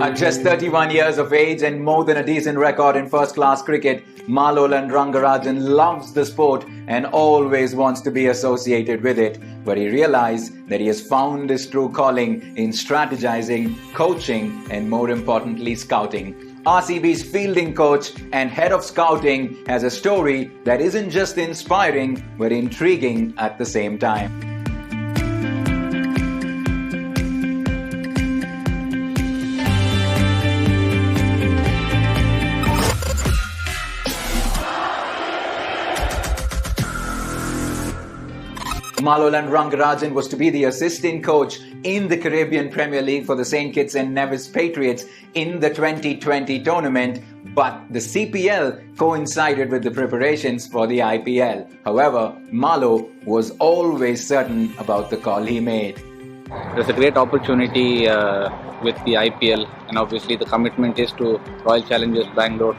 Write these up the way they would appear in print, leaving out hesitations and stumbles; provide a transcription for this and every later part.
At just 31 years of age and more than a decent record in first-class cricket, Malolan Rangarajan loves the sport and always wants to be associated with it. But he realized that he has found his true calling in strategizing, coaching, and more importantly, scouting. RCB's fielding coach and head of scouting has a story that isn't just inspiring but intriguing at the same time. Malolan Rangarajan was to be the assistant coach in the Caribbean Premier League for the St. Kitts and Nevis Patriots in the 2020 tournament, but the CPL coincided with the preparations for the IPL. However, Malo was always certain about the call he made. There's a great opportunity with the IPL, and obviously the commitment is to Royal Challengers Bangalore.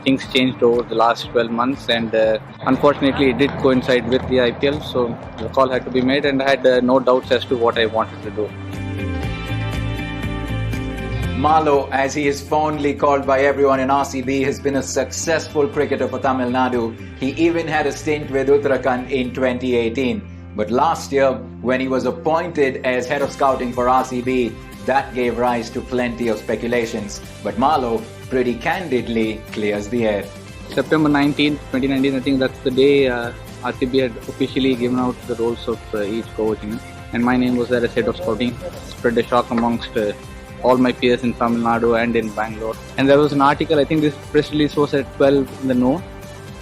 Things changed over the last 12 months, and unfortunately it did coincide with the IPL, so the call had to be made, and I had no doubts as to what I wanted to do. Malo, as he is fondly called by everyone in RCB, has been a successful cricketer for Tamil Nadu. He even had a stint with Uttarakhand in 2018. But last year, when he was appointed as head of scouting for RCB, that gave rise to plenty of speculations. But Malo pretty candidly clears the air. September 19, 2019, I think that's the day RCB had officially given out the roles of each coach, and my name was there as head of scouting. Spread a shock amongst all my peers in Tamil Nadu and in Bangalore. And there was an article, I think this press release was at 12 in the noon,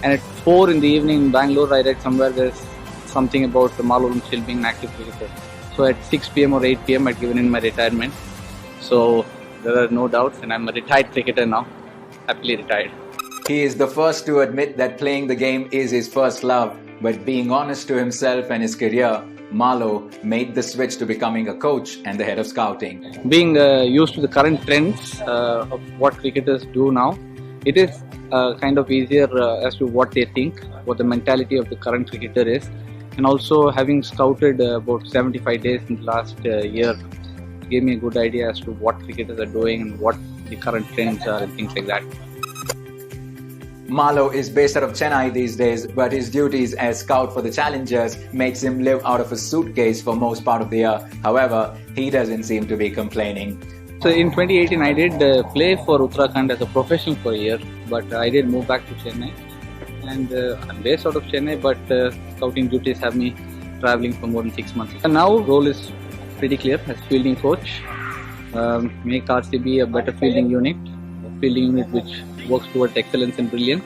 and at 4 in the evening in Bangalore I read somewhere there's something about the Malolan still being an active cricketer. So at 6 p.m. or 8 p.m. I'd given in my retirement. So there are no doubts, and I'm a retired cricketer now, happily retired. He is the first to admit that playing the game is his first love, but being honest to himself and his career, Malo made the switch to becoming a coach and the head of scouting. Being used to the current trends of what cricketers do now, it is kind of easier as to what they think, what the mentality of the current cricketer is, and also having scouted about 75 days in the last year gave me a good idea as to what cricketers are doing and what the current trends are and things like that. Malo is based out of Chennai these days, but his duties as scout for the Challengers makes him live out of a suitcase for most part of the year. However, he doesn't seem to be complaining. So in 2018 I did play for Uttarakhand as a professional for a year, but I did move back to Chennai, and I'm based out of Chennai, but scouting duties have me traveling for more than 6 months. And now role is pretty clear as fielding coach. Make RCB a better fielding unit which works towards excellence and brilliance.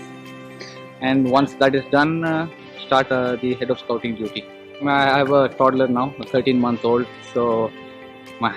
And once that is done, start the head of scouting duty. I have a toddler now, a 13-month-old, so my